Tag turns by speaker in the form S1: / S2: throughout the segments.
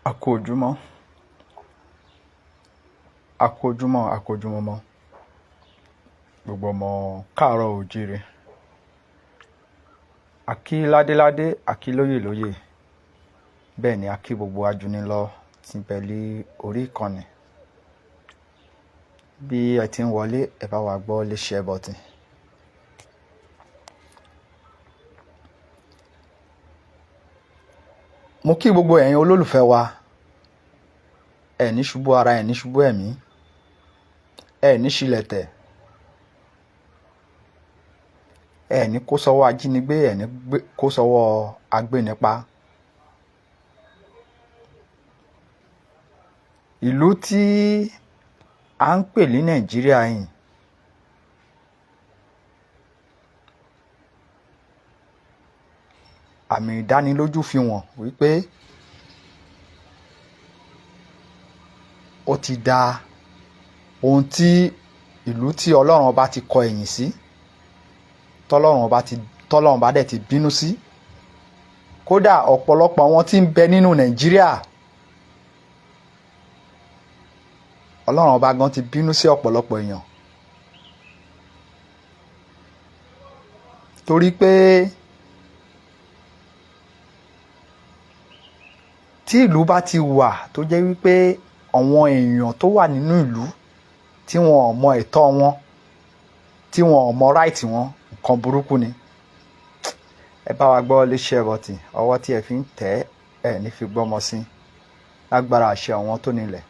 S1: Akójúmọ́, akójúmọ́, gbogbo ọmọ káàárọ̀ oòjíire. Akí ládéládé, akí lóyè. Bẹ́ẹ̀ ni akí gbogbo ajúnilọ tí ń bẹ lé orí ìkànnì. Bí ẹ ti ń wọlé, ẹ bá wa gbọ́ lè share button. Mo kí gbogbo ẹ̀yin olólùfẹ́ wa. Ẹ ní ṣubú ara, ẹ ní ṣubú ẹ̀mí, ẹ ní ṣílẹ̀tẹ̀, ẹ ní kó sọ́wọ́ ajínigbé, ẹ ní kó sọ́wọ́ agbénipa. Ìlú tí à ń pè ní Nàìjíríà yìí, àmì ìdánilójú fi hàn wípé ó ti da ohun tí ìlú tí Ọlọ́run ọba ti kọ ẹ̀yìn sí, tọ́lọ́run ọba dẹ̀ ti bínú sí. Kódà ọ̀pọ̀lọpọ̀ wọn tí ń bẹ nínú Nàìjíríà, Ọlọ́run ọba gan ti bínú sí ọ̀pọ̀lọpọ̀ èèyàn. Torí pé tí ìlú bá ti wà tó jẹ́ wípé àwọn èèyàn tó wà nínú ìlú tí wọn ò mọ ẹ̀tọ́ wọn, tí wọn ò mọ right wọn, nǹkan burúkú ni. Ẹ bá wa gbọ́ lè share button. Ọwọ́ tí ẹ fi ń tẹ̀ ẹ ní fi gbọ́mọ sí lágbára àṣẹ àwọn tó nílẹ̀.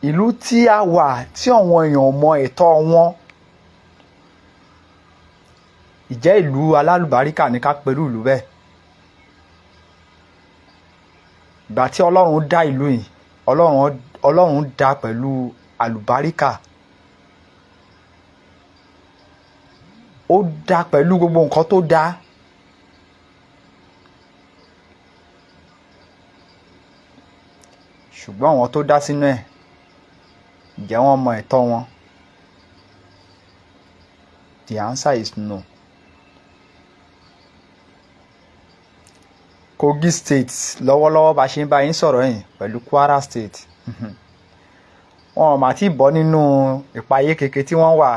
S1: Ìlú tí a wà tí àwọn èèyàn ò mọ ẹ̀tọ́ wọn, ìjẹ́ ìlú alálùbáríkà ní ká pẹ̀lú ìlú bẹ́ẹ̀. Ìgbà tí Ọlọ́run dá ìlú yìí, Ọlọ́run dá pẹ̀lú àlùbáríkà. Ó dá pẹ̀lú gbogbo nǹkan tó dá. Ṣùgbọ́n àwọn tó dá sínú ẹ̀, ǹjẹ́ wọ́n mọ ẹ̀tọ́ wọn? The answer is no. Kogi State lọ́wọ́lọ́wọ́ bá ṣe ń bá yín sọ̀rọ̀ yìí pẹ̀lú Kwara State. Wọn ò mà tí bọ́ nínú ìpayé keke tí wọ́n wà.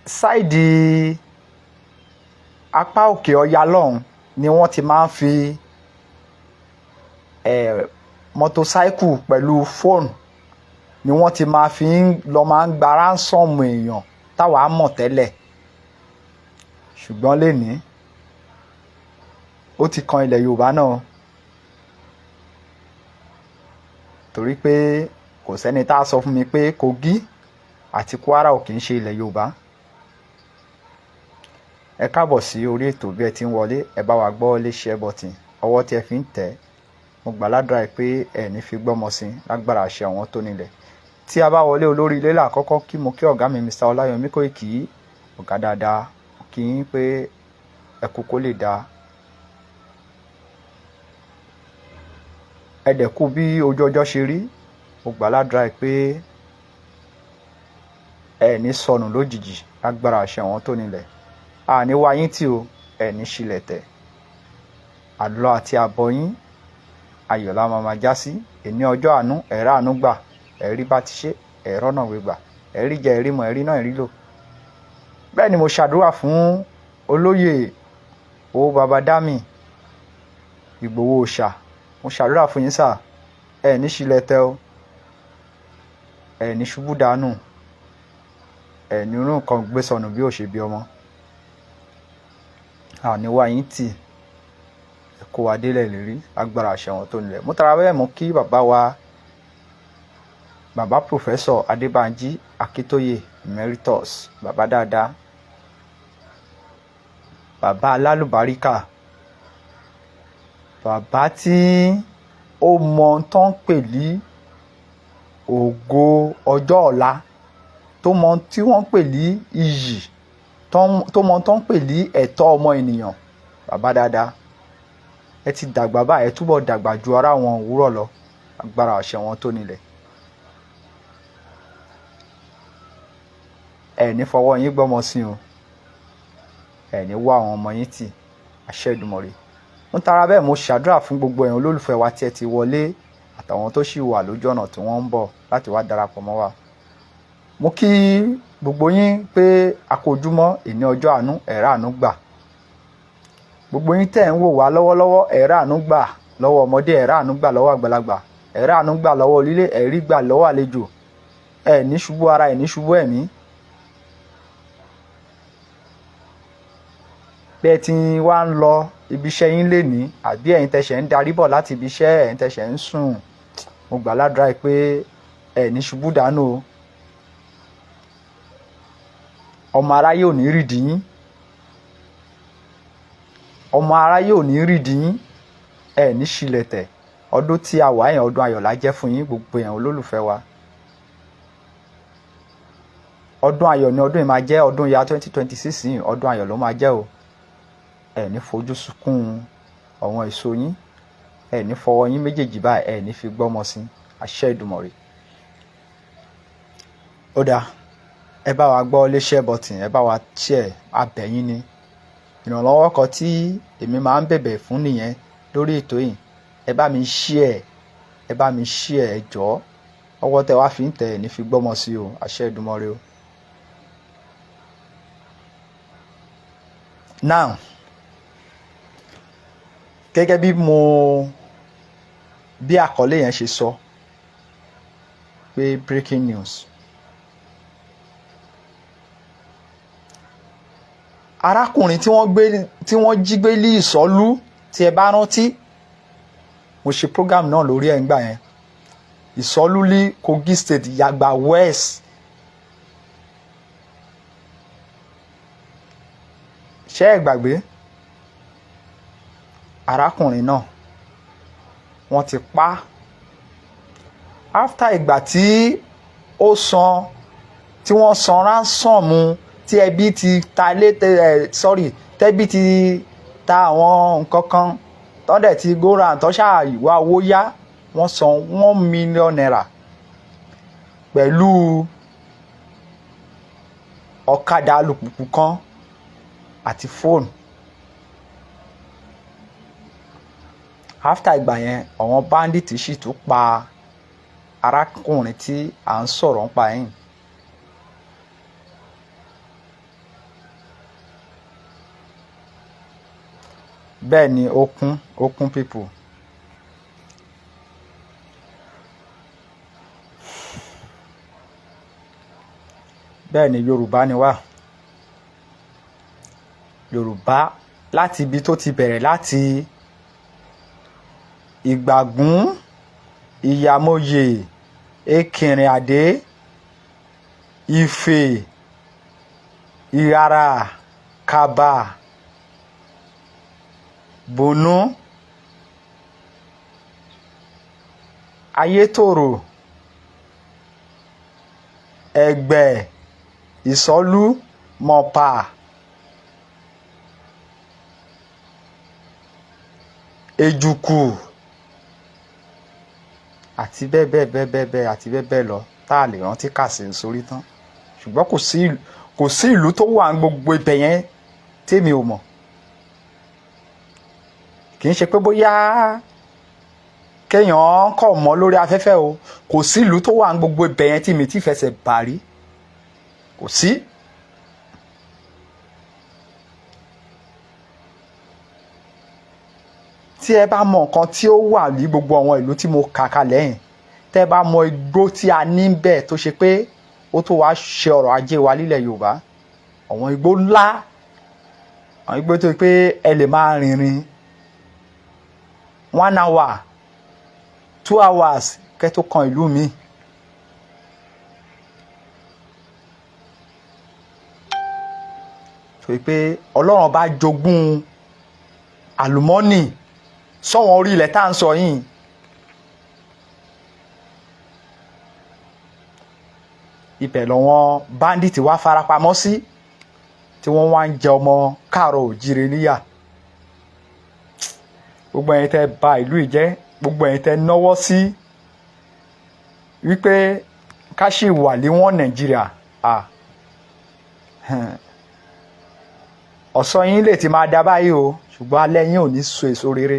S1: Sáìdì apá òkè ọya lọ́hùn ni wọ́n ti máa ń fi mọ́tòsáíkù pẹ̀lú fóònù ni wọ́n ti máa fi máa ń gba ransom èèyàn táwa mọ̀ tẹ́lẹ̀. Ṣùgbọ́n lénìí ó ti kan ilẹ̀ Yorùbá náà. Torí pé kò sẹ́ni tá a sọ fún mi pé Kogi àti Kwara ò kì í ṣe ilẹ̀ Yorùbá. Ẹ káàbọ̀ sí orí ètò. Bí ẹ ti ń wọlé, ẹ bá wa gbọ́ lè share button. Ọwọ́ tí ẹ fi ń tẹ̀, mo gbà ládùúrà pé ẹ ní fi gbọ́mọ sí lágbára àṣẹ àwọn tó nílẹ̀. Tí a bá wọlé olórí ilé lákọ́kọ́ kí mo kí ọ̀gá mi Mr. OLAYOMI KOIKI, ọ̀gá dáadáa, kí n pé ẹ̀kú kó lè dáa. Ẹ dẹ̀ kú bí ojú ọjọ́ ṣe rí. Mo gbà ládùúrà pé ẹ ní sọnù lójijì lágbára àṣẹ àwọn tó nílẹ̀. Àní wá yín tí o, ẹ ní ṣílẹ̀tẹ̀. Àlọ́ àti àbọ̀ yín ayọ̀ la máa já sí. Èní ọjọ́ àánú, ẹ̀rá àánú gbà, ẹ̀rí bá ti ṣe, ẹ̀rọ náà wé gbà, ẹ̀rí jẹ ẹ̀rí mọ̀, ẹ̀rí náà ẹ̀rí lò. Bẹ́ẹ̀ ni mo ṣàdúrà fún olóyè owó baba dámì Ìgbòho Òòṣà. Mo ṣàdúrà fún yín sà, ẹ ní ṣílẹ̀tẹ̀ o, ẹ ní ṣubú dànù, ẹ ní irú nǹkan gbé sọnù bí ó ṣe bí ọmọ. Àní wá yín tì, ẹ kó wa délẹ̀ lérí agbára àṣẹ wọn tó nílẹ̀. Mo tara bẹ́ẹ̀ mú kí bàbá wa, bàbá Professor Adébánjí Akíntóyè Emeritus, bàbá dáadáa, bàbá alálùbáríkà, bàbá tí ó mọ tó ń pè ní ògo ọjọ́ ọ̀la, tó mọ tí wọ́n ń pè ní iyì, tó mọ tó ń pè ní ẹ̀tọ́ ọmọ ènìyàn. Bàbá dáadáa, ẹ ti dàgbà báyìí, ẹ túbọ̀ dàgbà ju ara wọn òwúrọ̀ lọ agbára àṣẹ wọn tó nílẹ̀. ẹ ní fọwọ́ yín gbọ́mọ sí o, ẹ ní wá àwọn ọmọ yín tì àṣẹ Èdùmàrè. ń tara bẹ́ẹ̀ mo ṣàdúrà fún gbogbo ẹ̀yin olólùfẹ́ wa tí ẹ ti wọlé àtàwọn tó sì wà lójú ọ̀nà tí wọ́n ń bọ̀ láti wá darapọ̀ mọ́ wa. mo kí gbogbo yín pé a kú ojúmọ́ ìní ọjọ́ àánú ẹ̀rá àánú gbà. gbogbo yín tẹ̀ ń wò wá lọ́wọ́lọ́wọ́ ẹ̀rá àánú gbà lọ́wọ́ ọmọdé, ẹ̀rá àánú gbà lọ́wọ́ àgbàlagbà, ẹ̀rá àánú gbà lọ́wọ́ onílé, ẹ̀rí gbà lọ́wọ́ àlejò. ẹ̀ ní ṣubú ara, ẹ̀ ní ṣubú ẹ̀mí. bí ẹ ti wá ń lọ ibi iṣẹ́ yín lénìí àbí ẹ̀yin tẹ̀sẹ̀ ń darí bọ̀ láti ibi iṣẹ́, ẹ̀yin tẹ̀sẹ̀ ń sùn, mo gbà ládùúrà pé ẹ̀ ní ṣubú dànù o. ọmọ aráyé ò ní rídìí yín, ọmọ aráyé ò ní rídìí yín, ẹ̀ ní ṣílẹ̀tẹ̀. ọdún tí a wà yẹn ọdún ayọ̀ la jẹ́ fún yín gbogbo èèyàn olólùfẹ́ wa. ọdún ayọ̀ ni ọdún yìí máa jẹ́, ọdún ya 2026 yìí ọdún ayọ̀ ló máa jẹ́ o. ẹ ní fojú sunkún àwọn èso yín, ẹ ní fọwọ́ yín méjèèjì báyìí ẹ ní fi gbọ́mọ sí àṣẹ Èdùmàrè. ó dáa, ẹ bá wa gbọ́ léṣẹ́ bọ́tìn, ẹ bá wa share, abẹ̀yìn ni. ìrànlọ́wọ́ kan tí èmi máa ń bẹ̀bẹ̀ fún nìyẹn lórí ètò yìí. ẹ bá mi share, ẹ bá mi share ẹ jọ̀ọ́. ọwọ́ tẹ wá fi ń tẹ̀ ẹ ní fi gbọ́mọ sí o àṣẹ Èdùmàrè o. now gẹ́gẹ́ bí àkọlé yẹn ṣe sọ pé breaking news. arákùnrin tí wọ́n jí gbé ní ìsọ́lú, tí ẹ bá rántí mo ṣe program náà lórí ẹ̀ ńgbà yẹn. ìsọ́lú ní Kogi State, Yagba West. ṣé ẹ gbàgbé? arákùnrin náà wọ́n ti pa after ìgbà tí wọ́n san ransom, tí ẹbí ti ta tẹ́bí ti ta àwọn nǹkan kan tọ́dẹ̀ ti góra tó ṣàìwá owó yá. wọ́n san 1 million naira pẹ̀lú ọ̀kadà alùpùpù kan àti fóònù. after ìgbà yẹn àwọn bandits sì tún pa arákùnrin tí à ń sọ̀rọ̀ nípa yìí. bẹ́ẹ̀ ni ó kún people. bẹ́ẹ̀ ni Yorùbá ni wá. Yorùbá láti ibi tó ti bẹ̀rẹ̀ láti Ìgbàgún, Ìyàmóye, Ekìrìn Àdé, Ifẹ̀, Ìrará, Kàbà, Bònú, Ayétòrò, Ẹ̀gbẹ́, Ìsọ́lú, Mọ̀pà, Èjùkù àti bẹ́ẹ̀ àti bẹ́ẹ̀ lọ tá a lè rántí kà sí sórí tán. ṣùgbọ́n kò sí ìlú tó wà ní gbogbo ibẹ̀ yẹn tèmi ò mọ̀. kì í ṣe pé bóyá kéèyàn kọ̀ mọ́ lórí afẹ́fẹ́ o. kò sí ìlú tó wà ní gbogbo ibẹ̀ yẹn tí mi ti fẹsẹ̀ bà rí. kò sí. tí ẹ bá mọ nǹkan tí ó wà ní gbogbo àwọn ìlú tí mo kà kalẹ̀ yẹn, tẹ́ ẹ bá mọ igbó tí a ní bẹ́ẹ̀ tó ṣe pé ó tó wá ṣe ọrọ̀ ajé wa nílẹ̀ Yorùbá, àwọn igbó ńlá, àwọn igbó tó pé ẹ lè máa rìnrìn 1 hour 2 hours kẹ́ tó kan ìlú mi. tó pé Ọlọ́run bá jogún àlùmọ́nì sọ́wọ́n orí ilẹ̀ tá à ń sọ yìí. ibẹ̀ lọ́wọ́n bandit wá farapamọ́ sí tí wọ́n wá ń jẹ ọmọ káàrọ̀ òjíire níyà. gbogbo ẹ̀yin tẹ́ bà ìlú yìí jẹ́, gbogbo ẹ̀yin tẹ́ náwó sí wípé ká ṣì wà léwọ̀n Nàìjíríà, ọ̀sán yín lè ti máa da báyìí o ṣùgbọ́n alẹ́ yín ò ní so èso rere.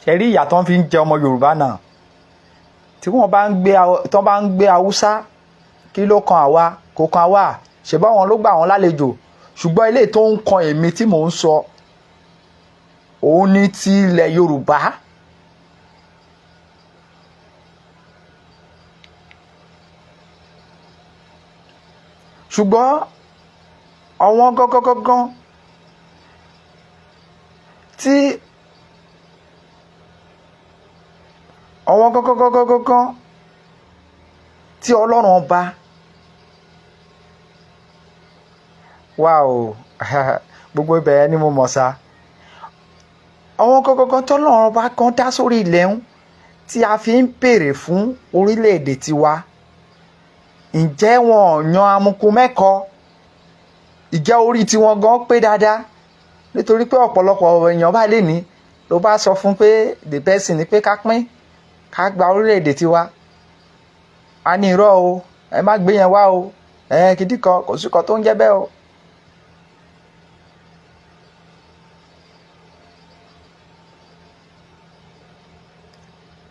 S1: ṣe rí ìyà tó ń fi ń jẹ ọmọ Yorùbá náà tí wọ́n bá ń gbé Haúsá kí ló kan àwa kò kan àwa ṣèbá wọn ló gbà wọn lálejò ṣùgbọ́n ilé tó ń kan èmi tí mò ń sọ òun ní ti ilẹ̀ Yorùbá. ṣùgbọ́n àwọn gangan tí Ọlọ́run ọba wà o gbogbo ibẹ̀ ni mo mọ̀ sá àwọn gangan tọ́lọ́run ọba kan dá sórí ilẹ̀ ń tí a fi ń béèrè fún orílẹ̀-èdè tiwa. Ǹjẹ́ wọn ò yan amukú mẹ́kọ? Ìjẹ́ orí tiwọn gan pé dáadáa? Nítorí pé ọ̀pọ̀lọpọ̀ èèyàn bá lè ní ló bá sọ fún pé the person ni pé ká pín ká gba orílẹ̀-èdè tiwa. A ní irọ́ o, ẹ má gbé yẹn wá o, kìdí kan kò sí kan tó ń jẹ́ bẹ́ẹ̀ o.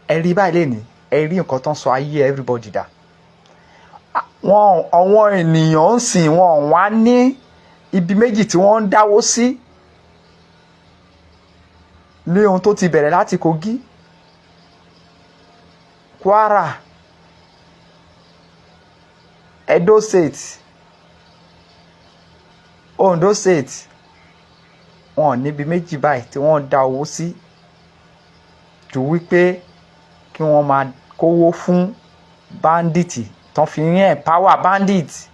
S1: Ẹ rí báyìí lè ní ẹ rí nǹkan tó ń sọ ayé everybody dà. Àwọn ènìyàn ń sìn wọn wá ní ibi méjì tí wọ́n ń dáwó sí ní ohun tó ti bẹ̀rẹ̀ láti Kogi, Kwara, Edo State, Ondo State. Wọn níbi méjì báyìí tí wọ́n ń dá owó sí ju wípé kí wọ́n máa kówó fún bandits tán fi ń empower bandits.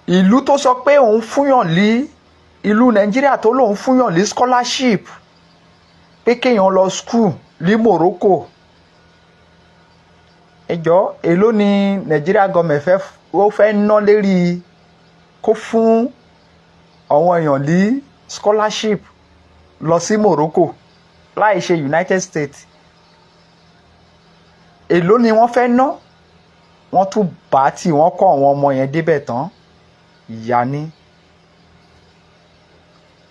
S1: Ìlú tó sọ pé òun fúnyàn lé ìlú Nàìjíríà tó lòun fúnyàn lé scholarship pé kéèyàn lọ school ní Morocco. Ẹjọ́ èló ni Nigeria government fẹ́ ná lérí kó fún àwọn èèyàn ní scholarship lọ sí Morocco láì ṣe United States? Èló ni wọ́n fẹ́ ná? Wọ́n tún bá tí wọ́n kọ́ àwọn ọmọ yẹn débẹ̀ tán ìyá ní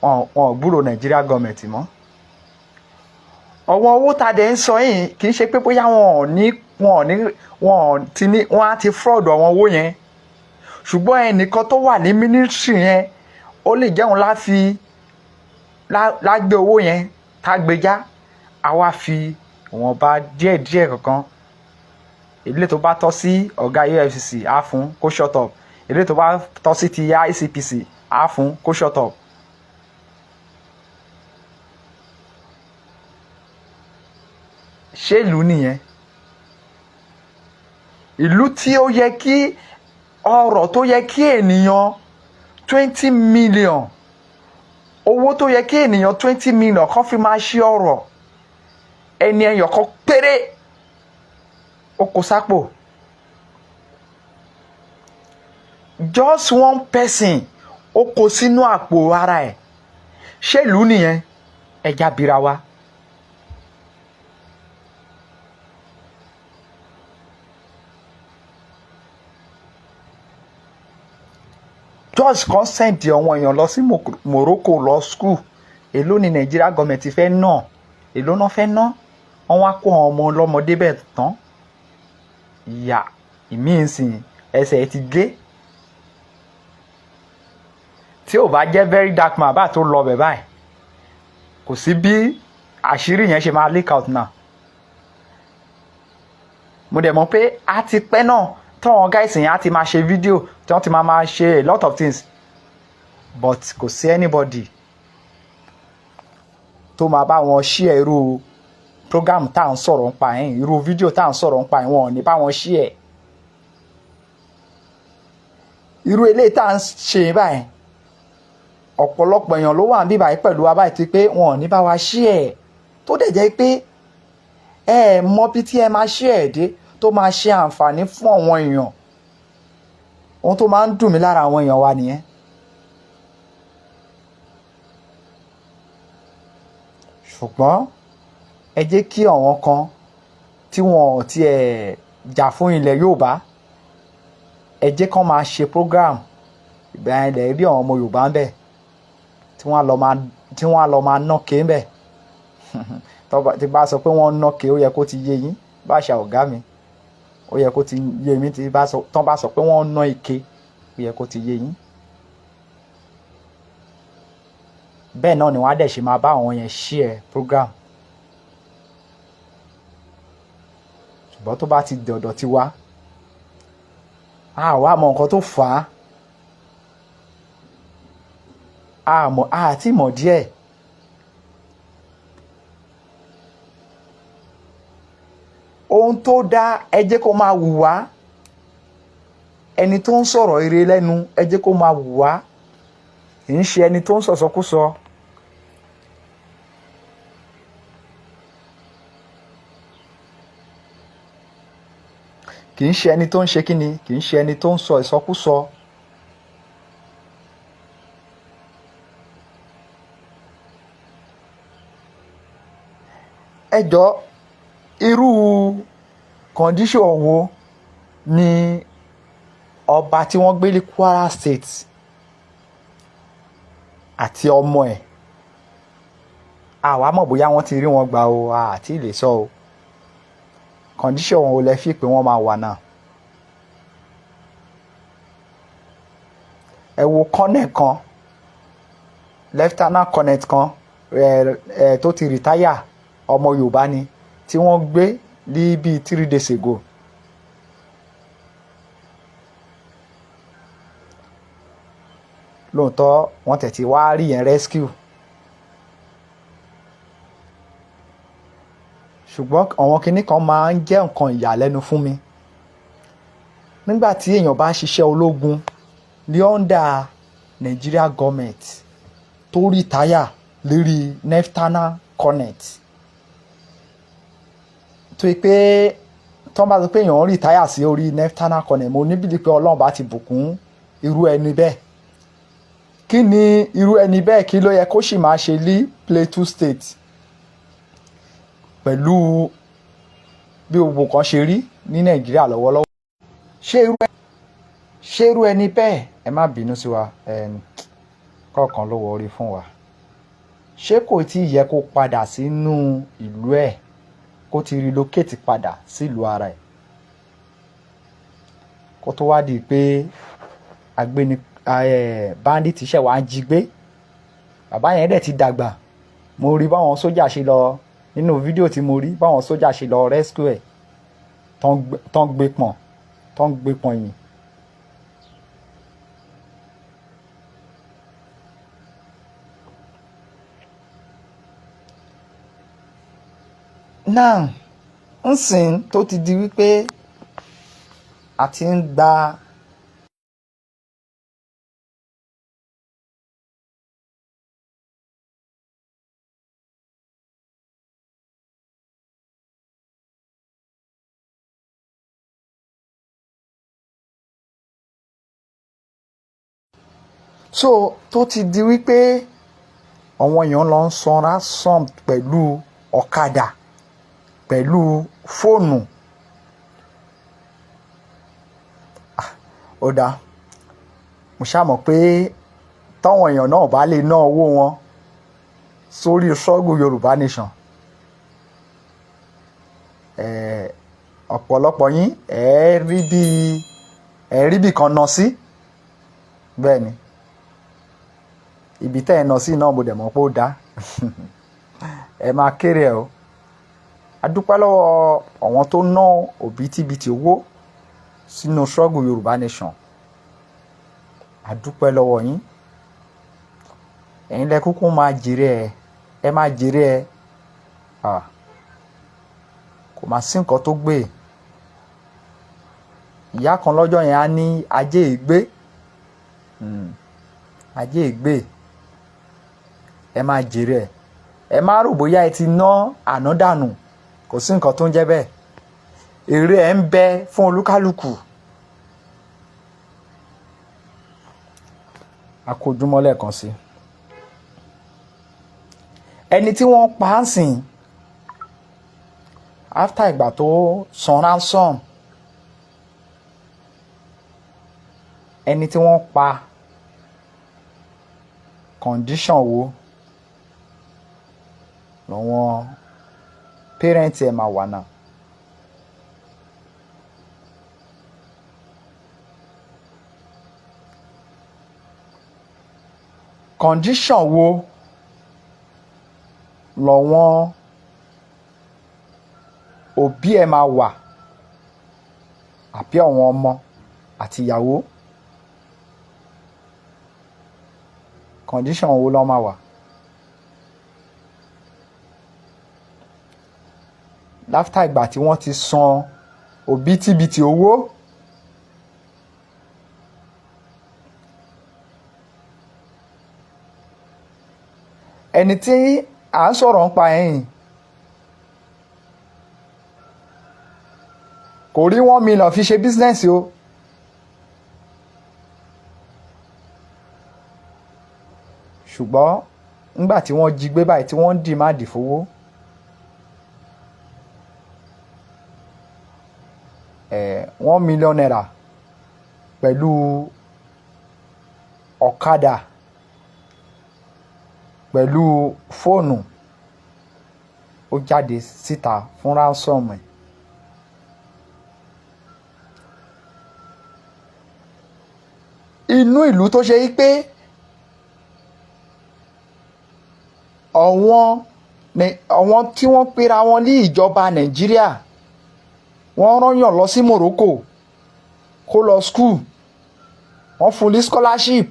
S1: wọn ò gbúrò Nigeria government mọ́. Ọ̀wọ́n owó tá dẹ̀ ń sọ yìí kì í ṣe pé bóyá wọ́n á ti fraud àwọn owó yẹn, ṣùgbọ́n ẹnìkan tó wà ní ministry yẹn ó lè jẹun lágbé owó yẹn tá gbé já, a wá fi wọn bá díẹ̀díẹ̀ kankan. Ilé tó bá tọ́ sí ọ̀gá EFCC á fún kó shut up, ilé tó bá tọ́ sí ti ICPC á fún kó shut up. Ṣé ìlú nìyẹn? Ìlú tí ó yẹ kí ọrọ̀ tó yẹ kí ènìyàn 20 million, owó tó yẹ kí ènìyàn 20 million kan fi máa ṣe ọrọ̀, ẹni ẹyọ kan péré ó kó sápò. Just one person ó kó sínú àpò ara ẹ̀. Ṣé ìlú nìyẹn? Ẹja bira wa. Just kan send àwọn èèyàn lọ sí Morocco lọ school. Èló ni Nigeria government fẹ́ ná? Èló náà fẹ́ ná? Wọ́n wá kó àwọn ọmọ ọlọ́mọdé bẹ́ẹ̀ tán. Ìyá ìmíìsìn ẹsẹ̀ ti gé. Tí ò bá jẹ́ very dark man bá tó lọ bẹ̀ báyìí, kò sí bí àṣírí yẹn ṣe máa leak out náà. Mo dẹ̀ mọ̀ pé a ti pẹ́ náà táwọn guys yẹn á ti máa ṣe fídíò tí wọ́n ti máa ṣe a lot of things, but kò sí anybody tó máa bá wọn share irú program tá à ń sọ̀rọ̀ nípa ẹ̀, irú fídíò tá à ń sọ̀rọ̀ nípa ẹ̀, wọn ò ní bá wọn share. Irú eléyìí tá à ń ṣe báyìí ọ̀pọ̀lọpọ̀ èèyàn ló wà níbí báyìí pẹ̀lú wa báyìí tí pé wọn ò ní bá wa share, tó dẹ̀ jẹ́ pé ẹ mọ bí tí ẹ máa share dé tó máa ṣe àǹfààní fún àwọn èèyàn. Ohun tó máa ń dùn mí lára àwọn èèyàn wa nìyẹn. Ṣùgbọ́n ẹ jẹ́ kí àwọn kan tí wọ́n ti ẹ̀ jà fún ilẹ̀ Yorùbá ẹ jẹ́ kán máa ṣe program ìgbà yẹn lẹ̀ rí àwọn ọmọ Yorùbá ń bẹ̀ tí wọ́n á lọ máa nọ́ọ̀kẹ́ ń bẹ̀ tí bá sọ pé wọ́n nọ́ọ̀kẹ́ ó yẹ kó ti yé yín bá ṣe ọ̀gá mi ó yẹ kó ti yé mi tán bá sọ pé wọ́n ná ike ó yẹ kó ti yé yín. Bẹ́ẹ̀ náà ni wọ́n á dẹ̀ ṣe máa bá àwọn yẹn share program. Ṣùgbọ́n tó bá ti dọ̀dọ̀ ti wá àwa mọ nǹkan tó fà á àti mọ̀ díẹ̀. Ohun tó dá ẹ jẹ́ kó máa wù wá, ẹni tó ń sọ̀rọ̀ ire lẹ́nu ẹ jẹ́ kó máa wù wá, kì í ṣe ẹni tó ń sọ̀sọkúsọ. Kì í ṣe ẹni tó ń ṣe kíni, kì í ṣe ẹni tó ń sọ ìsọkúsọ. Ẹ jọ̀ọ́ irú condition wo ni ọba tí wọ́n gbé ní Kwara State àti ọmọ ẹ̀ àwa mọ̀ bóyá wọ́n ti rí wọn gbà o àti lè sọ o. Condition wo lẹ fi pé wọ́n máa wà náà. Ẹ wo colonel kan lieutenant colonel kan tó ti retire ọmọ Yorùbá ni tí wọ́n gbé ní bíi 3 days ago. Lóòótọ́ wọ́n tẹ̀ ti wá rí yẹn rescue. Ṣùgbọ́n àwọn kinní kan máa ń jẹ́ nǹkan ìyàlẹ́nu fún mi. Nígbà tí èèyàn bá ṣiṣẹ́ ológun ní under Nigeria government tó retire lérí lieutenant colonel tó yẹ pé tó bá sọ pé èèyàn retire sí orí lieutenant colonel mo níbi pé Ọlọ́run bá ti bùkún irú ẹni bẹ́ẹ̀. Kí ni irú ẹni bẹ́ẹ̀ kí ló yẹ kó sì máa ṣe ní Plateau State pẹ̀lú bí gbogbo kan ṣe rí ní Nàìjíríà lọ́wọ́lọ́wọ́. Ṣé irú ẹni bẹ́ẹ̀ ẹ má bínú sí wa kọ̀ọ̀kan ló wọ orí fún wa. Ṣé kò tí ì yẹ kó padà sínú ìlú ẹ̀ kó ti relocate padà sílùú ara ẹ̀ kó tó wá di pé bandit ṣẹ̀ wá ń jí gbé. Bàbá yẹn dẹ̀ ti dàgbà. Mo rí báwọn sójà ṣe lọ nínú fídíò tí mo rí báwọn sójà ṣe lọ rescue ẹ̀ tán gbé pọ̀n yìí. Náà nsìn tó ti di wípé a ti ń gba tó ti di wípé àwọn èèyàn lọ ń san ransom pẹ̀lú ọ̀kadà pẹ̀lú fóònù. Ó dáa mo ṣàmọ̀ pé táwọn èèyàn náà bá lè ná owó wọn sórí struggle Yorùbá nation ọ̀pọ̀lọpọ̀ yín ẹ rí bí kan ná sí. Bẹ́ẹ̀ ni ibi tẹ́ ẹ ná sí náà mo dẹ̀ mọ̀ pé ó dáa ẹ máa kéré ẹ o. A dúpẹ́ lọ́wọ́ àwọn tó ná òbítíbitì owó sínú struggle Yorùbá nation. A dúpẹ́ lọ́wọ́ yín. Ẹ̀yin lẹ kúkú máa jèrè ẹ máa jèrè ẹ. Kò máa sí nǹkan tó gbé. Ìyá kan lọ́jọ́ yẹn á ní ajé ìgbé. Ajé ìgbé. Ẹ máa jèrè ẹ. Ẹ má rò bóyá ẹ ti ná àná dànù. Kò sí nǹkan tó ń jẹ́ bẹ́ẹ̀. Èrè ẹ̀ ń bẹ fún olúkálùkù. A kó ojúmọ́ lẹ́ẹ̀kan sí. Ẹni tí wọ́n pa á sìn after ìgbà tó san ransom ẹni tí wọ́n pa condition wo lọ́wọ́n parents ẹ̀ máa wà náà. Condition wo lọ́wọ́n òbí ẹ̀ máa wà àbí àwọn ọmọ àti ìyàwó. Condition wo ló máa wà. Láfítà ìgbà tí wọ́n ti san òbítíbitì owó ẹni tí à ń sọ̀rọ̀ ń pa ẹ̀yìn kò rí 1 million fi ṣe bísínẹ́sì o. Ṣùgbọ́n nígbà tí wọ́n jí gbé báyìí tí wọ́n ń dìmáàdì fowó $1 million naira pẹ̀lú ọ̀kadà pẹ̀lú fóònù ó jáde síta fún ransom ẹ̀. Inú ìlú tó ṣe yí pé àwọn tí wọ́n pera wọn ní ìjọba Nàìjíríà wọ́n rányàn lọ sí Morocco kó lọ school wọ́n fún ní scholarship.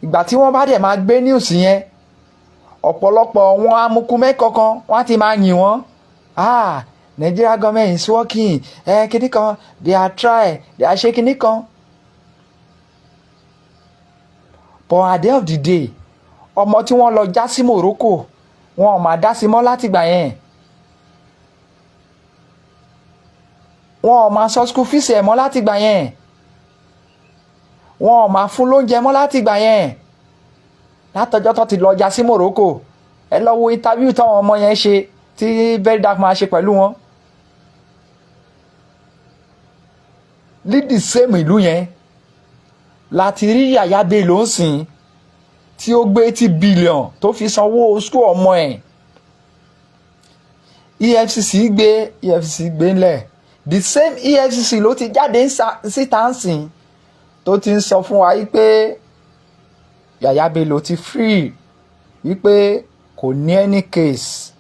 S1: Ìgbà tí wọ́n bá dẹ̀ máa gbé news yẹn ọ̀pọ̀lọpọ̀ wọn amukumẹ́kọ̀ọ̀kan wọ́n ti máa yìn wọ́n. Nigeria government is working kíní kan they are try they are ṣe kíní kan. But at the end of the day ọmọ tí wọ́n lọ já sí Morocco wọn ò máa dá sí mọ́ látìgbà yẹn. Wọn ò máa sọ school fees ẹ̀ mọ́ látìgbà yẹn. Wọn ò máa fún lóúnjẹ mọ́ látìgbà yẹn. Látọjọ́ tó ti lọ já sí Morocco ẹ lọ wo interview táwọn ọmọ yẹn ṣe tí Very Dark máa ṣe pẹ̀lú wọn. Lídì same ìlú yẹn láti rí Yàyà Bello ń sìn tí ó gbé 80 billion tó fi sanwó school ọmọ ẹ̀. EFCC gbé ńlẹ̀. The same EFCC ló ti jáde síta ń sìn tó ti ń sọ fún wa wípé Yàyà Bello ti free wípé kò ní any case.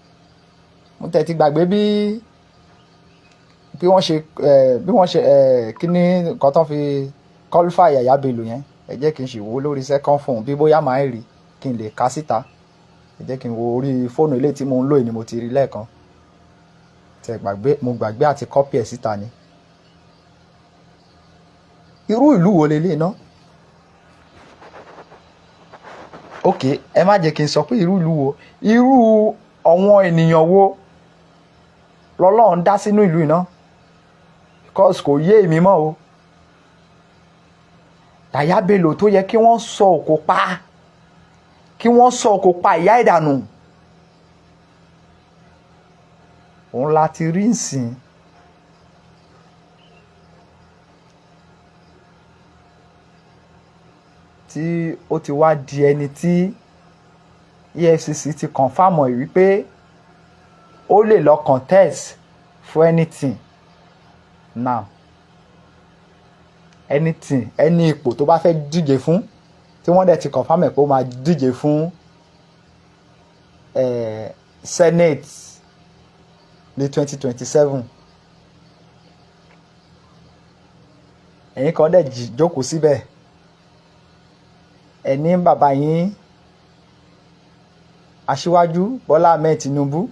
S1: Mo tẹ̀ ti gbàgbé bí wọ́n ṣe kíní nǹkan tó fi qualify Yàyà Bello yẹn. Ẹ jẹ́ kí n ṣì wo lórí second phone bí bóyá máa ń rí kí n lè ka síta. Ẹ jẹ́ kí n wo orí fóònù ilé tí mo ń lò ní mo ti rí lẹ́ẹ̀kan. Mo gbàgbé àti copy ẹ̀ síta ni. Irú ìlú wo lélẹ̀ náà? Ok, ẹ má jẹ́ kí n sọ pé irú ìlú wo. Irú àwọn ènìyàn wo lọ́lọ́run dá sínú ìlú iná? Because kò yé èmi mọ́ o. Yàyà Bello tó yẹ kí wọ́n sọ òkò pa ìyá ìdànù. Òun láti rí nsìn. Tí ó ti wá di ẹni tí EFCC ti confam ẹ̀ wípé ó lè lọ contest for anything now. Anything, any ipò tó bá fẹ́ díje fún tí wọ́n dẹ̀ ti confam ẹ̀ pé ó máa díje fún Senate ní 2027. Ẹ̀yin kan dẹ̀ jókòó síbẹ̀ ẹni bàbá yín Aṣíwájú Bọ́lá Ahmed Tinubu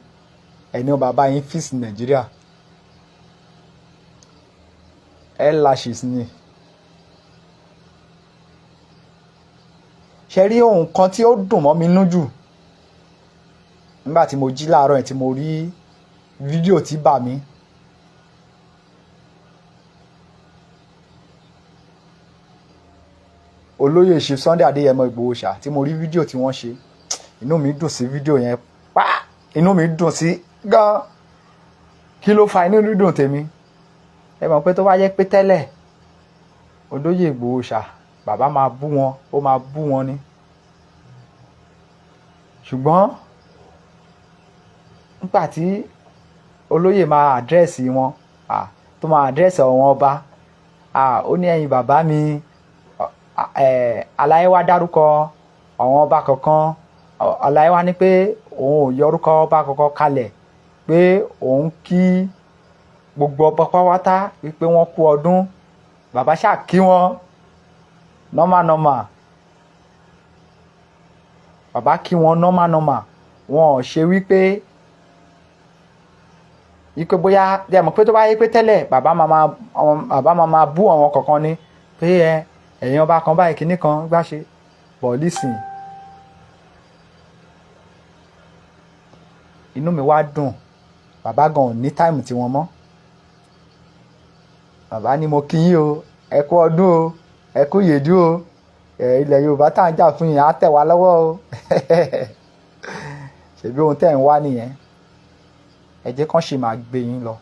S1: ẹni bàbá yín fíìsì Nàìjíríà lashes ni. Ṣe rí ohun kan tí ó dùn mọ́ mi nínú jù nígbà tí mo jí láàárọ̀ ẹ̀ tí mo rí fídíò tí bà mí. Olóyè Chief Sunday Adéyẹmọ Ìgbòho ṣá tí mo rí fídíò tí wọ́n ṣe inú mi dùn sí fídíò yẹn inú mi dùn sí gan. kí ló fa inú dídùn tèmi? Ẹ mọ̀ pé tó bá jẹ́ pé tẹ́lẹ̀ olóyè Ìgbòho ṣá bàbá máa bú wọn, ó máa bú wọn ni. Ṣùgbọ́n nígbà tí olóyè máa àdírẹ́sì wọn, tó máa àdírẹ́sì àwọn ọba, ó ní ẹ̀yin bàbá mi, aláyé wá dárúkọ àwọn ọba kankan, aláyé wá ní pé òun ò yọ orúkọ ọba kankan kalẹ̀, pé òun kí gbogbo ọba pátá wípé wọ́n kú ọdún. Bàbá ṣáà kí wọn normal. Bàbá kí wọn normal. Wọn ò ṣe wípé bóyá ẹ mọ̀ pé tó bá yẹ pé tẹ́lẹ̀ bàbá máa bú àwọn kankan ni pé ẹ̀yin ọba kan báyìí kinní kan gbá ṣe bọ̀ lísìn. Inú mi wá dùn, bàbá gan ò ní táìmù tí wọ́n mọ́. Bàbá ní mo kí yín o, ẹ kú ọdún o, ẹ kú yèdú o, ilẹ̀ Yorùbá tá à ń jà fún yín á tẹ̀ wá lọ́wọ́ o. Ṣèbí ohun tẹ́ ẹ̀ ń wá nìyẹn, ẹ jẹ́ kán ṣe máa gbé yín lọ.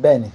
S1: Bẹ́ẹ̀ ni.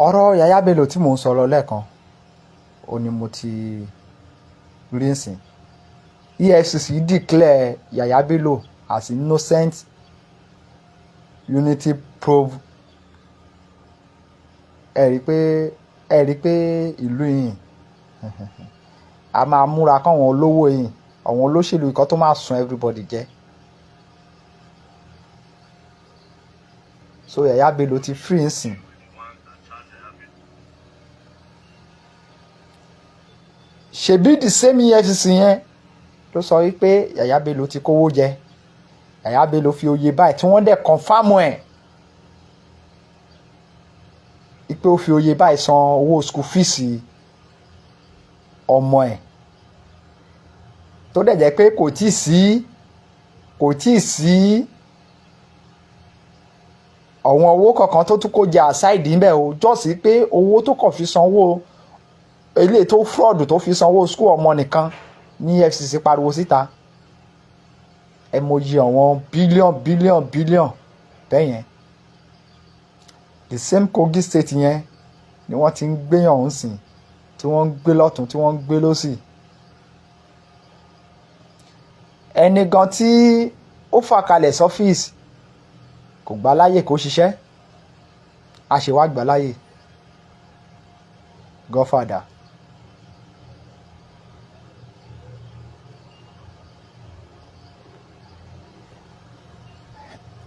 S1: Ọ̀rọ̀ Yaya Bello tí mò ń sọ lọ lẹ́ẹ̀kan, ó ní mo ti rí nsìn. EFCC declare Yaya Bello as innocent unity probe. Ẹ rí pé ìlú yìí a máa múra káwọn olówó yìí, àwọn olóṣèlú ikọ́ tó máa sun everybody jẹ. So Yaya Bello ti free nsìn. Ṣebí the same EFCC yẹn ló sọ wípé Yaya Bello ti kówó jẹ, Yaya Bello fi oyè báyìí tí wọ́n dẹ̀ confam ẹ̀ wípé ó fi oyè báyìí san owó school fees ọmọ ẹ̀, tó dẹ̀ jẹ́ pé kò tíì sí àwọn owó kankan tó tún kó jẹ aside níbẹ̀ o, jọ́sí pé owó tó kàn fi sanwó ilé tó fraud tó fi sanwó school ọmọ nìkan ní EFCC pariwo síta. Ẹ mọyì àwọn bílíọ̀n bẹ́yẹn. The same Kogi state yẹn ni wọ́n ti ń gbéyàn ọ̀hún sìn, tí wọ́n ń gbé lọ́tún tí wọ́n ń gbé lọ́sì. Ẹni gan tí ó fà kalẹ̀ sọ́fíìsì kò gbà láyè kó ṣiṣẹ́, a ṣe wá gbà láyè. Godfather.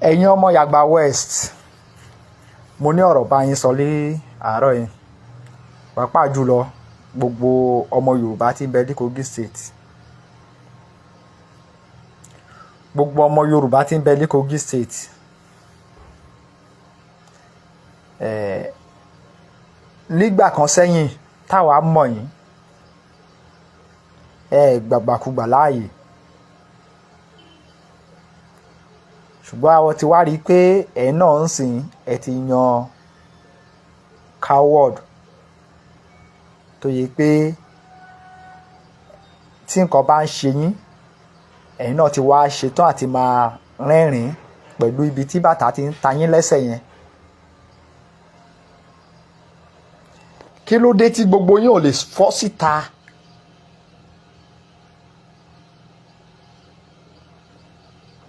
S1: Ẹ̀yin ọmọ Yàgbà West, mo ní ọ̀rọ̀ bá yín sọ lé àárọ̀ yìí, pàápàá jùlọ gbogbo ọmọ Yorùbá tí ń bẹ ní Kogi State. Gbogbo ọmọ Yorùbá tí ń bẹ ní Kogi State. Nígbà kan sẹ́yìn táwa mọ̀ yín, gbàgbàkúgbà láàyè. Ṣùgbọ́n àwọn ti wá rí i pé ẹ̀ náà ń sìn ẹ̀ ti yan coward tó yẹ pé tí nǹkan bá ń ṣe yín ẹ̀yin náà ti wá ṣetán àti máa rẹ́rìn-ín pẹ̀lú ibi tí bàtà ti ń ta yín lẹ́sẹ̀ yẹn. Kí ló dé tí gbogbo yín ò lè fọ́ síta?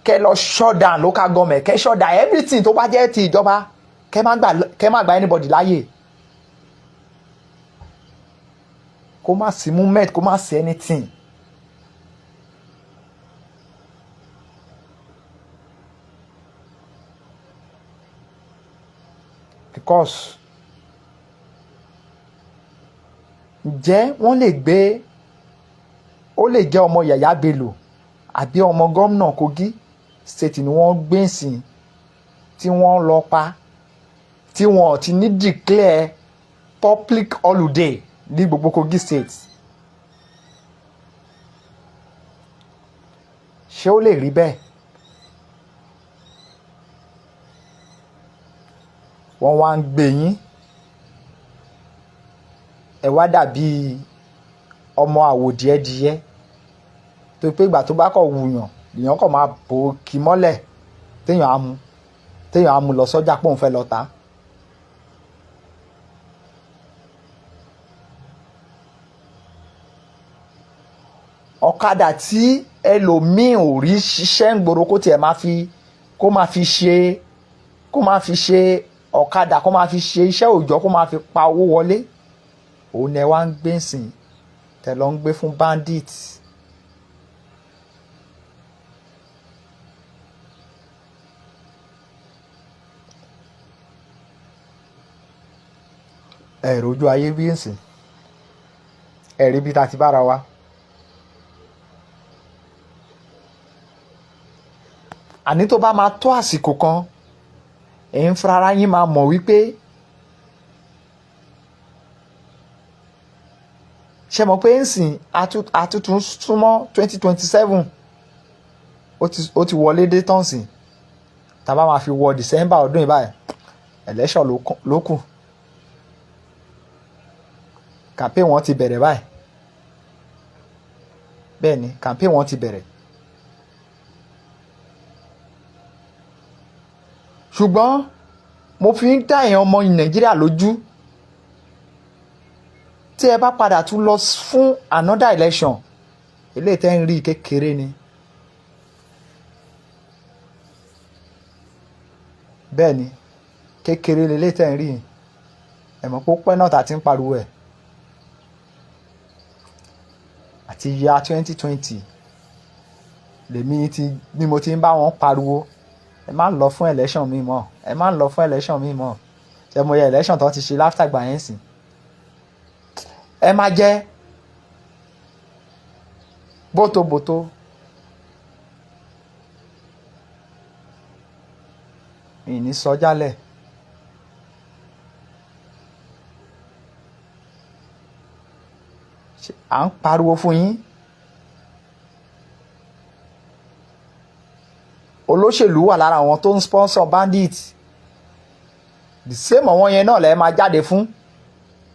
S1: Kẹ́ lọ shut down local government, kẹ́ shut down everything tó bá jẹ́ ti ìjọba, kẹ́ má gba anybody láyè. Kó má sí movement, kó má sí anything. Because ǹjẹ́ wọ́n lè gbé ó lè jẹ́ ọmọ Yàyà Bello àbí ọmọ gómìnà Kogi state ni wọ́n gbé sìn tí wọ́n lọ pa tí wọ́n ti ní declare public holiday ní gbogbo Kogi state. Ṣé ó lè rí bẹ́ẹ̀? Wọ́n wá ń gbé yín ẹ wá dàbí ọmọ àwòdì ẹdìyẹ tó pé ìgbà tó bá kọ̀ wùyàn lèèyàn kọ̀ máa bò kí mọ́lẹ̀ téèyàn á mú lọ sọ́jà pòun fẹ́ lọ tà. Ọ̀kadà tí ẹlòmíì ò rí ṣiṣẹ́ ń gbòòrò kó máa fi ṣe ọ̀kadà kó máa fi ṣe iṣẹ́ òòjọ́ kó máa fi pa owó wọlé òun ni ẹ wá ń gbé sìn tẹ́ lọ ń gbé fún bandits. Ẹ̀rọ ojú ayé bí nsìn ẹ̀rí bí ta ti bára wa. Àní tó bá máa tó àsìkò kan ẹ̀yin fúnra yín máa mọ̀ wípé ṣe mọ̀ pé nsìn àtúntún súnmọ́ 2027 ó ti wọlé dé tán sìn tá bá máa fi wọ December ọdún yìí báyìí election ló kù. Campaign wọn ti bẹ̀rẹ̀ báyìí. Bẹ́ẹ̀ ni campaign wọn ti bẹ̀rẹ̀. Ṣùgbọ́n mo fi ń dá èèyàn ọmọ Nàìjíríà lójú tí ẹ bá padà tún lọ fún another election eléyìí tẹ́ ń rí kékeré ni. Bẹ́ẹ̀ ni kékeré leléyìí tẹ́ ń rí ẹ mọ̀ pé ó pẹ́ náà tá ti ń pariwo ẹ̀. Àti ya 2020 ni mo ti ń bá wọn pariwo ẹ má lọ fún election mi mọ́ ẹ má lọ fún election mi mọ́ ṣe mo yẹ election tó ti ṣe láfítà gbà yẹn sìn ẹ má jẹ́ bótóbótó ìní sọ jálẹ̀ à ń pariwo fún yín. Olóṣèlú wà lára àwọn tó ń sponsor bandits the same àwọn yẹn náà lẹ máa jáde fún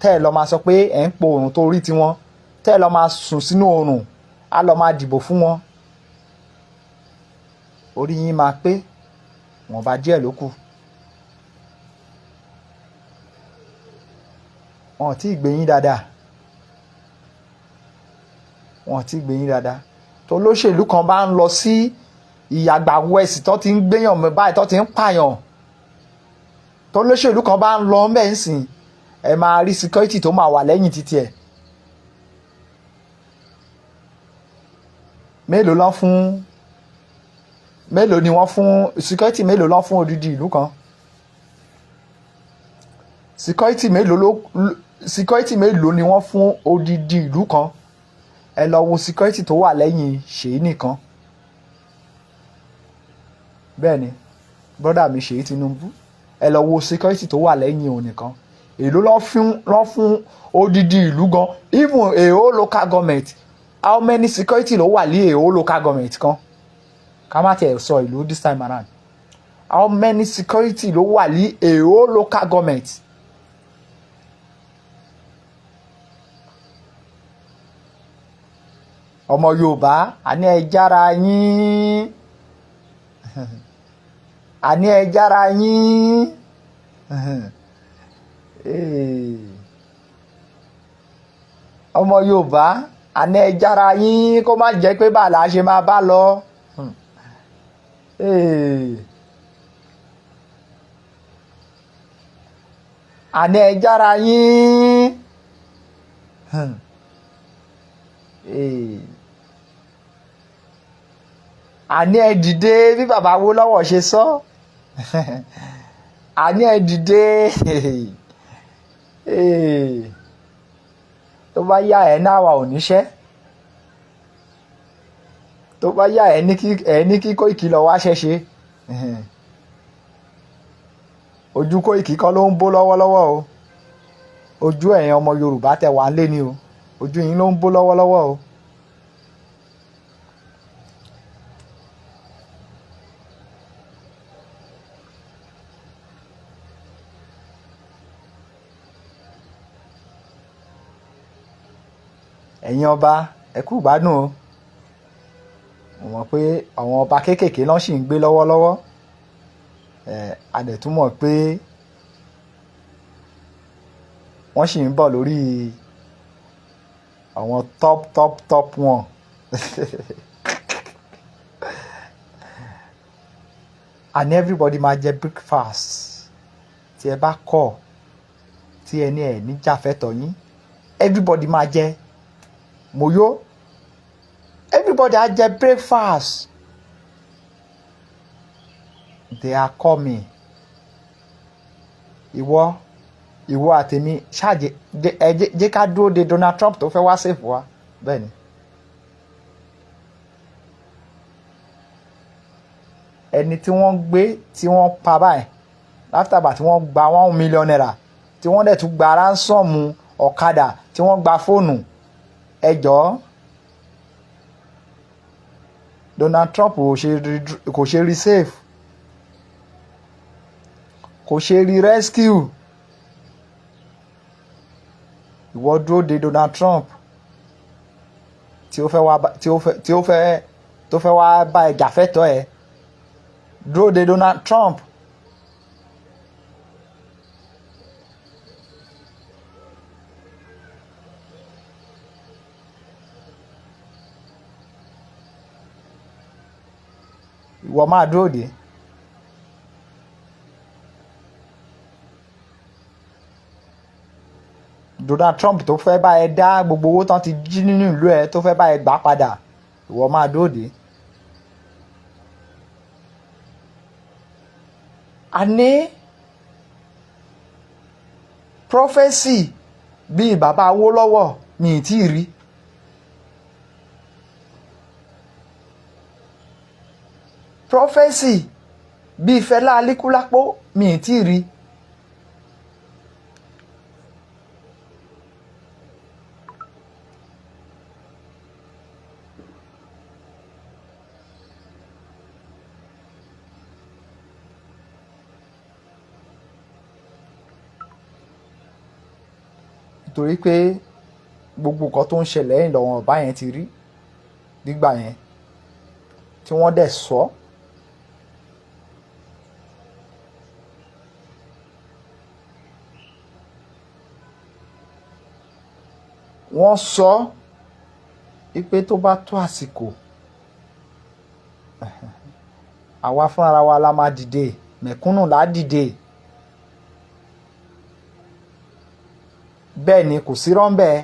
S1: tẹ́ ẹ lọ máa sọ pé ẹ̀ ń po oòrùn tó rí tiwọn tẹ́ ẹ lọ máa sùn sínú oòrùn á lọ máa dìbò fún wọn. Orí yín máa pé wọ́n bá díẹ̀ ló kù. Wọn ò tí ì gbé yín dáadáa. Wọn ò tí ì gbé yín dáadáa. Tó lóṣèlú kan bá ń lọ sí ìyàgbà west tó ti ń gbéyàn báyìí tó ti ń pààyàn tó lóṣèlú kan bá ń lọ ńbẹ̀ ńsìn ẹ máa rí security tó máa wà lẹ́yìn títí ẹ̀. mélòó ni wọ́n fún security mélòó lọ́ fún odidi ìlú kan? Security mélòó ni wọ́n fún odidi ìlú kan? Ẹ lọ wo security tó wà lẹ́yìn Ṣèyí nìkan. Bẹ́ẹ̀ ni brọ́dà mi Ṣèyí Tinubu ẹ lọ wo security tó wà lẹ́yìn òun nìkan. Èló lọ́ fún odidi ìlú gan. Even a whole local government how many security ló wà ní a whole local government kan? Ká má tiẹ̀ sọ ìlú this time around. How many security ló wà ní a whole local government? Ọmọ Yorùbá àní ẹ jára yín àní ẹ jára yín ọmọ Yorùbá àní ẹ jára yín kó má jẹ́ pé bá la ṣe máa bá lọ. Àní ẹ jára yín àní ẹ dìde bí bàbá Awólọ́wọ̀ ṣe sọ àní ẹ dìde tó bá yá ẹ náà wà ò níṣẹ́, tó bá yá ẹ ní kí Koiki lọ wá ṣẹ́ṣe. Ojú Koiki kọ́ ló ń bó lọ́wọ́lọ́wọ́ o, ojú ẹ̀yin ọmọ Yorùbá tẹ wà lé ni o, ojú yín ló ń bó lọ́wọ́lọ́wọ́ o. Ẹ̀yin ọba ẹ kú gbádùn o, mo mọ̀ pé àwọn ọba kéékèèké lọ́n sì ń gbé lọ́wọ́lọ́wọ́, a dẹ̀ tún mọ̀ pé wọ́n sì ń bọ̀ lórí àwọn top wọn. And everybody máa jẹ breakfast tí ẹ bá kọ̀ tí ẹ ní ẹ̀ ní jàfẹ́tọ̀ yín, everybody máa jẹ moyo, everybody á jẹ breakfast. They are coming. Ìwọ àtèmi ṣáàjẹ jẹ́ ká dúró de Donald Trump tó fẹ́ wá save wa. Bẹ́ẹ̀ ni ẹni tí wọ́n gbé tí wọ́n pa báyìí láftàbà tí wọ́n gba $1 million tí wọ́n dẹ̀ tún gba ransom ọ̀kadà tí wọ́n gba fóònù, ẹ jọ̀ọ́ Donald Trump kò ṣe rí save, kò ṣe rí rescue. Ìwọ dúró de Donald Trump tí ó fẹ́ wá bá ẹ jàfẹ́tọ̀ ẹ, dúró de Donald Trump. Ìwọ máa dúró de. Donald Trump tó fẹ́ bá ẹ dá gbogbo owó tán ti jí nínú ìlú ẹ, tó fẹ́ bá ẹ gbà padà, ìwọ máa dúró de. A ní prophecy bíi bàbá Awólọ́wọ̀ mi ì tí ì rí. Prophecy bíi Fẹlá Aníkúlápó mi ì tí ì rí. Nítorí pé gbogbo nǹkan tó ń ṣẹlẹ̀ lẹ́yìn lọ́wọ́ ọba yẹn ti rí nígbà yẹn tí wọ́n dẹ̀ sọ. Wọ́n sọ wípé tó bá tó àsìkò àwa fúnra wa la máa dìde, mẹ̀kúnnù la dìde. Bẹ́ẹ̀ ni kò sí rọ́ńbẹ́,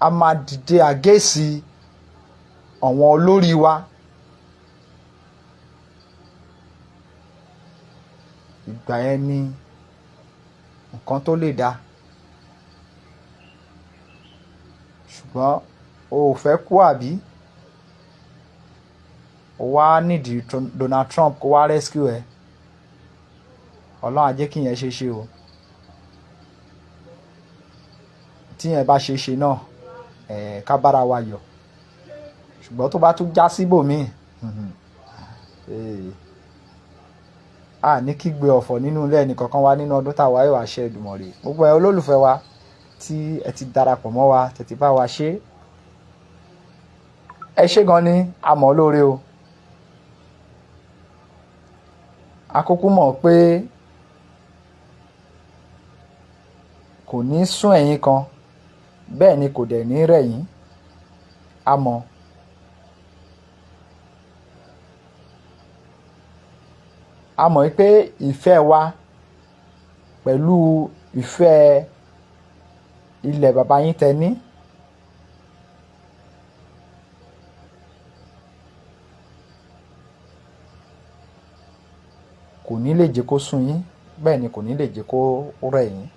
S1: a máa dìde àgẹ́sì àwọn olórí wa. Ìgbà yẹn ni nǹkan tó lè dá. Ṣùgbọ́n o ò fẹ́ kú àbí? O wá nídìí Donald Trump kó wá rescue ẹ. Ọlọ́run á jẹ́ kí yẹn ṣe ṣe o. Tí yẹn bá ṣe ṣe náà, ká bára wa yọ̀. Ṣùgbọ́n tó bá tún já síbòmíì, a ní kígbe ọ̀fọ̀ nínú ilé ẹnì kankan wá nínú ọdún táwa yóò wá ṣe Èdùmàrè. Gbogbo ẹ olólùfẹ́ wa tí ẹ ti darapọ̀ mọ́ wa, tètè bá wa ṣe. Ẹ ṣé gan ni, a mọ̀ lóore o. A kúkú mọ̀ pé kò ní sún ẹ̀yin kan, bẹ́ẹ̀ ni kò dẹ̀ ní rẹ̀ yín. A mọ̀. A mọ̀ pé ìfẹ́ wa pẹ̀lú ìfẹ́ ilẹ̀ bàbá yín tẹ ní, kò ní lè jẹ́ kó sún yín, bẹ́ẹ̀ ni kò ní lè jẹ́ kó rẹ̀ yín.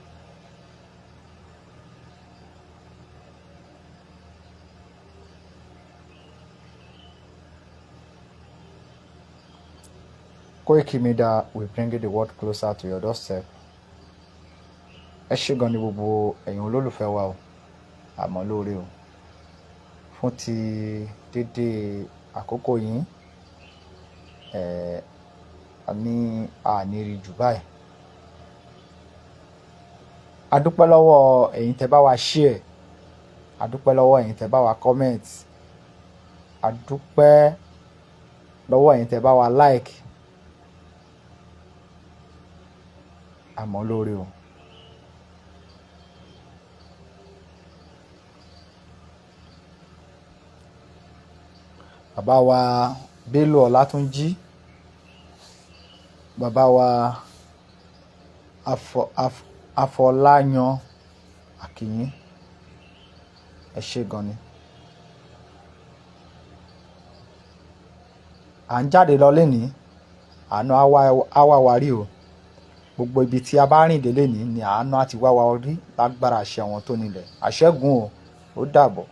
S1: Koikimedia will bring the world closer to your doorstep. Ẹ ṣé gan ni gbogbo ẹ̀yin olólùfẹ́ wa o, àmọ́ lóore o, fún ti dédé àkókò yín, ní àníri jù báyìí. A dúpẹ́ lọ́wọ́ ẹ̀yin tẹ́ bá wa share, a dúpẹ́ lọ́wọ́ ẹ̀yin tẹ́ bá wa comment, a dúpẹ́ lọ́wọ́ ẹ̀yin tẹ́ bá wa like, àmọ́ lóore o. Bàbá wa Bello Ọlátúnjí, bàbá wa Afọláyan Akínyìn, ẹ ṣé gan ni. À ń jáde lọ lénìí, àánú á wá wa rí o. Gbogbo ibi tí a bá rìn dé lénìí ni àánú á ti wá wa rí lágbára àṣẹ àwọn tó nílẹ̀. Àṣẹ́gun o, ó dàbọ̀.